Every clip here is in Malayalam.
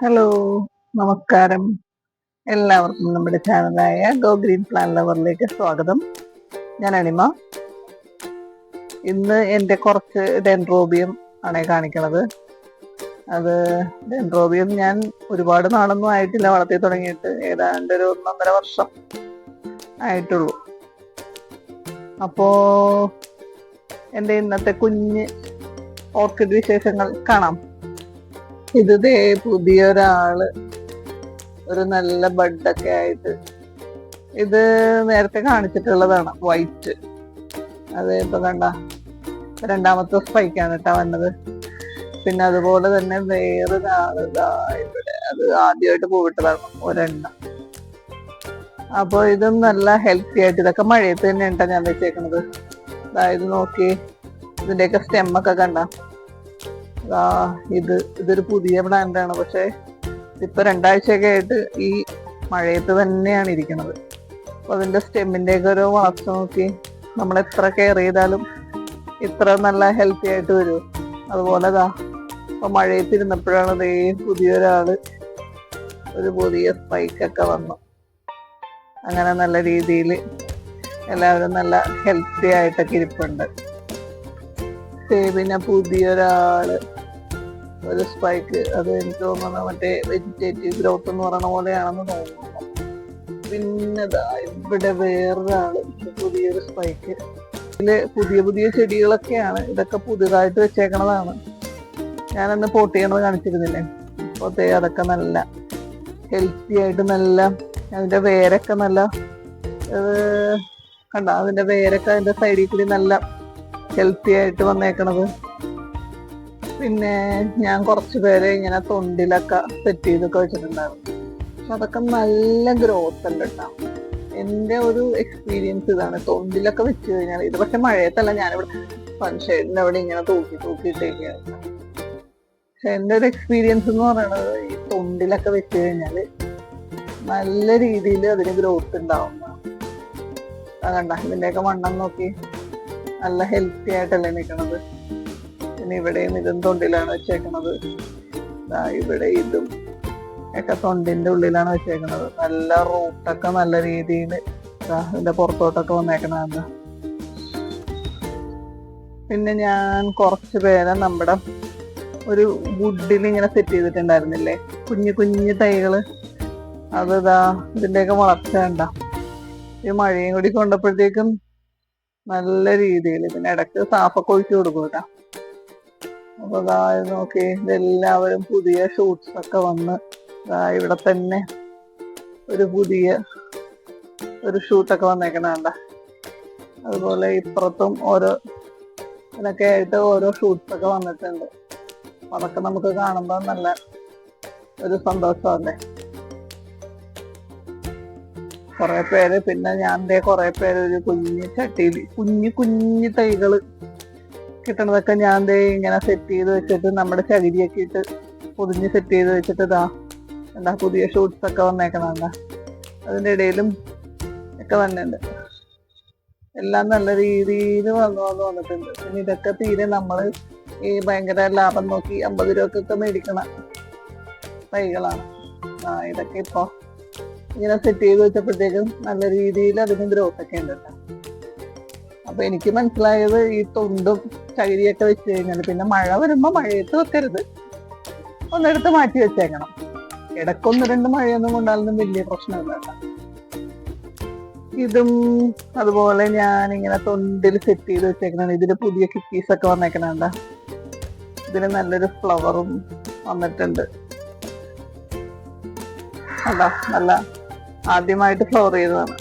ഹലോ, നമസ്കാരം. എല്ലാവർക്കും നമ്മുടെ ചാനലായ ഗോ ഗ്രീൻ പ്ലാൻ ലവറിലേക്ക് സ്വാഗതം. ഞാൻ അണിമ. ഇന്ന് എൻ്റെ കുറച്ച് ഡെൻഡ്രോബിയം ആണ് കാണിക്കണത്. അത് ഡെൻഡ്രോബിയം ഞാൻ ഒരുപാട് നാളൊന്നും ആയിട്ടില്ല വളർത്തി തുടങ്ങിയിട്ട്, ഏതാണ്ട് ഒരു 1.5 വർഷം ആയിട്ടുള്ളൂ. അപ്പോ എൻ്റെ ഇന്നത്തെ കുഞ്ഞ് ഓർക്കിഡ് വിശേഷങ്ങൾ കാണാം. ഇത് പുതിയൊരാള് ഒരു നല്ല ബഡൊക്കെ ആയിട്ട്, ഇത് നേരത്തെ കാണിച്ചിട്ടുള്ളതാണ് വൈറ്റ്. അത് ഇപ്പൊ കണ്ട രണ്ടാമത്തെ സ്പൈക്കാണ് കേട്ടാ വന്നത്. പിന്നെ അതുപോലെ തന്നെ വേറൊരാള് ഇവിടെ, അത് ആദ്യമായിട്ട് പൂവിട്ടതാണ് ഒരെണ്ണം. അപ്പൊ ഇതും നല്ല ഹെൽത്തി ആയിട്ട്, ഇതൊക്കെ മഴയത്ത് തന്നെ ഉണ്ടാ ഞാൻ വെച്ചേക്കണത്. അതായത് നോക്കി ഇതിന്റെയൊക്കെ സ്റ്റെമ്മൊക്കെ കണ്ട. ഇതൊരു പുതിയ പ്ലാന്റാണ്, പക്ഷെ ഇപ്പൊ 2 ആഴ്ചയൊക്കെ ആയിട്ട് ഈ മഴയത്ത് തന്നെയാണ് ഇരിക്കുന്നത്. അപ്പൊ അതിന്റെ സ്റ്റെമ്മിന്റെയൊക്കെ ഒരു വളർച്ച നോക്കി, നമ്മൾ എത്ര കെയർ ചെയ്താലും ഇത്ര നല്ല ഹെൽത്തി ആയിട്ട് വരും. അതുപോലെ അപ്പൊ മഴയത്ത് ഇരുന്നപ്പോഴാണ് പുതിയൊരാള് ഒരു പുതിയ സ്പൈക്കൊക്കെ വന്നു. അങ്ങനെ നല്ല രീതിയിൽ എല്ലാവരും നല്ല ഹെൽത്തി ആയിട്ടൊക്കെ ഇരിപ്പുണ്ട്. പിന്നെ പുതിയൊരാള് ഒരു സ്പൈക്ക്, അത് എനിക്ക് തോന്നുന്നത് മറ്റേ വെജിറ്റേറ്റീവ് ഗ്രോത്ത് എന്ന് പറയുന്ന പോലെയാണെന്ന് തോന്നുന്നു. പിന്നെ ഇവിടെ വേറൊരാള് പുതിയൊരു സ്പൈക്ക്. ഇതില് പുതിയ പുതിയ ചെടികളൊക്കെയാണ്, ഇതൊക്കെ പുതിയതായിട്ട് വെച്ചേക്കണതാണ്. ഞാനന്ന് പോട്ട് ചെയ്യണത് കാണിച്ചിരുന്നില്ലേ? അപ്പോൾ അതൊക്കെ നല്ല ഹെൽത്തി ആയിട്ട്, നല്ല അതിന്റെ വേരൊക്കെ നല്ല കണ്ട, അതിന്റെ വേരൊക്കെ അതിന്റെ സൈഡിൽ കൂടി നല്ല ഹെൽത്തി ആയിട്ട് വന്നേക്കണത്. പിന്നെ ഞാൻ കുറച്ച് പേരെ ഇങ്ങനെ തൊണ്ടിലൊക്കെ സെറ്റ് ചെയ്തൊക്കെ വെച്ചിട്ടുണ്ടായിരുന്നു. പക്ഷെ അതൊക്കെ നല്ല ഗ്രോത്ത് ഉണ്ട് കേട്ടോ. എൻ്റെ ഒരു എക്സ്പീരിയൻസ് ഇതാണ്, തൊണ്ടിലൊക്കെ വെച്ച് കഴിഞ്ഞാൽ. ഇത് പക്ഷെ മഴയത്തല്ല, ഞാനിവിടെ സൺഷെയ്ഡിന്റെ അവിടെ ഇങ്ങനെ തൂക്കിയിട്ടേക്കാണ്. പക്ഷെ എൻ്റെ ഒരു എക്സ്പീരിയൻസ് എന്ന് പറയുന്നത്, ഈ തൊണ്ടിലൊക്കെ വെച്ച് കഴിഞ്ഞാല് നല്ല രീതിയിൽ അതിന് ഗ്രോത്ത് ഉണ്ടാവുന്നതാണ്. കണ്ട, ഇതിന്റെയൊക്കെ വണ്ണം നോക്കി നല്ല ഹെൽത്തി ആയിട്ടല്ലേ നിൽക്കണത്. പിന്നെ ഇവിടെയും ഇതും തൊണ്ടിലാണ് വെച്ചേക്കണത്. ഇവിടെ ഇതും ഒക്കെ തൊണ്ടിന്റെ ഉള്ളിലാണ് വെച്ചേക്കണത്. നല്ല റൂട്ടൊക്കെ നല്ല രീതിയിൽ ഇതിന്റെ പുറത്തോട്ടൊക്കെ വന്നേക്കണത്. പിന്നെ ഞാൻ കുറച്ച് പേരെ നമ്മുടെ ഒരു വുഡിൽ ഇങ്ങനെ സെറ്റ് ചെയ്തിട്ടുണ്ടായിരുന്നില്ലേ, കുഞ്ഞു കുഞ്ഞു തൈകള്. അത് ഇതിന്റെയൊക്കെ വളർച്ച കണ്ട. ഈ മഴയും കൂടി കൊണ്ടപ്പോഴത്തേക്കും നല്ല രീതിയിൽ. പിന്നെ ഇടയ്ക്ക് സാപ്പൊക്കെ ഒഴിച്ചു കൊടുക്കും കേട്ടോ. അപ്പൊ നോക്കി, ഇതെല്ലാവരും പുതിയ ഷൂട്ട്സ് ഒക്കെ വന്ന് ഇവിടെ തന്നെ പുതിയ ഒരു ഷൂട്ടൊക്കെ വന്നേക്കണണ്ട. അതുപോലെ ഇപ്പുറത്തും ഓരോ ഇതിനൊക്കെ ആയിട്ട് ഓരോ ഷൂട്ട്സ് ഒക്കെ വന്നിട്ടുണ്ട്. അതൊക്കെ നമുക്ക് കാണുമ്പോൾ നല്ല ഒരു സന്തോഷമല്ലേ. കുറെ പേര്, പിന്നെ ഞാൻ കുറെ പേര് ഒരു കുഞ്ഞു ചട്ടിയിൽ കുഞ്ഞു തൈകള് കിട്ടണതൊക്കെ ഞാൻ ഇങ്ങനെ സെറ്റ് ചെയ്ത് വെച്ചിട്ട്, നമ്മുടെ ചകിരിയൊക്കെ ഇട്ട് പൊതിഞ്ഞ് സെറ്റ് ചെയ്ത് വെച്ചിട്ട് എന്താ പുതിയ ഷൂട്ട്സ് ഒക്കെ വന്നേക്കണണ്ട. അതിൻ്റെ ഇടയിലും ഒക്കെ വന്നിട്ടുണ്ട്. എല്ലാം നല്ല രീതിയിൽ വന്നിട്ടുണ്ട്. പിന്നെ ഇതൊക്കെ തീരെ നമ്മൾ ഈ ഭയങ്കര ലാഭം നോക്കി 50 രൂപക്കൊക്കെ മേടിക്കണ തൈകളാണ്. ഇതൊക്കെ ഇപ്പൊ ഇങ്ങനെ സെറ്റ് ചെയ്ത് വെച്ചപ്പോഴത്തേക്കും നല്ല രീതിയിൽ അതിന് ഗ്രോത്ത് ഒക്കെ ഉണ്ട് കേട്ടോ. അപ്പൊ എനിക്ക് മനസ്സിലായത്, ഈ തൊണ്ടും ചകിരിയൊക്കെ വെച്ച് കഴിഞ്ഞാൽ പിന്നെ മഴ വരുമ്പോ മഴയത്ത് വെക്കരുത്, ഒന്നെടുത്ത് മാറ്റി വെച്ചേക്കണം. ഇടയ്ക്കൊന്ന് 2 മഴയൊന്നും കൊണ്ടാലൊന്നും വലിയ പ്രശ്നമില്ല കേട്ടോ. ഇതും അതുപോലെ ഞാനിങ്ങനെ തൊണ്ടിൽ സെറ്റ് ചെയ്ത് വെച്ചേക്കണം. ഇതില് പുതിയ കിക്കീസ് ഒക്കെ വന്നേക്കണണ്ട. ഇതിന് നല്ലൊരു ഫ്ലവറും വന്നിട്ടുണ്ട്. അതാ നല്ല ആദ്യമായിട്ട് ഫ്ലവർ ചെയ്തതാണ്,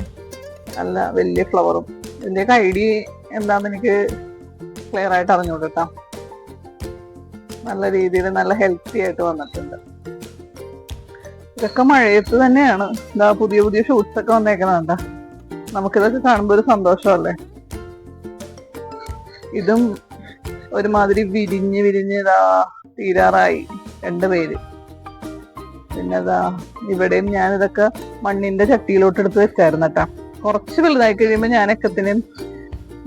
നല്ല വലിയ ഫ്ലവറും. ഇതിന്റെയൊക്കെ ഐഡിയ എന്താന്ന് എനിക്ക് ക്ലിയർ ആയിട്ട് അറിഞ്ഞുകൊടുട്ടാ. നല്ല രീതിയിൽ നല്ല ഹെൽത്തി ആയിട്ട് വന്നിട്ടുണ്ട്. ഇതൊക്കെ മഴയത്ത് തന്നെയാണ്. പുതിയ പുതിയ ഷൂട്ട്സ് ഒക്കെ വന്നേക്കണണ്ട. നമുക്കിതൊക്കെ കാണുമ്പോൾ ഒരു സന്തോഷമല്ലേ. ഇതും ഒരുമാതിരി വിരിഞ്ഞ് തീരാറായി 2 പേര്. പിന്നെ ഇവിടെയും ഞാനിതൊക്കെ മണ്ണിന്റെ ചട്ടിയിലോട്ട് എടുത്ത് വെച്ചായിരുന്നു കേട്ടാ. കുറച്ച് വലുതായി കഴിയുമ്പോൾ ഞാൻ എക്കത്തിനും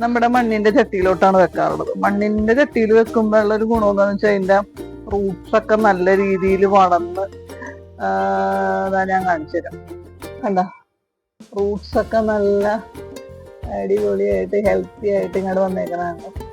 നമ്മുടെ മണ്ണിന്റെ ചട്ടിയിലോട്ടാണ് വെക്കാറുള്ളത്. മണ്ണിന്റെ ചട്ടിയിൽ വെക്കുമ്പോൾ ഉള്ളൊരു ഗുണം എന്താണെന്ന് വെച്ചാൽ, അതിന്റെ റൂട്ട്സ് ഒക്കെ നല്ല രീതിയിൽ വളർന്ന് അതാ ഞാൻ കാണിച്ചു തരാം. കണ്ട ഫ്രൂട്ട്സ് ഒക്കെ നല്ല അടിപൊളിയായിട്ട് ഹെൽത്തി ആയിട്ട് ഇങ്ങോട്ട് വന്നേക്കണതാണ്.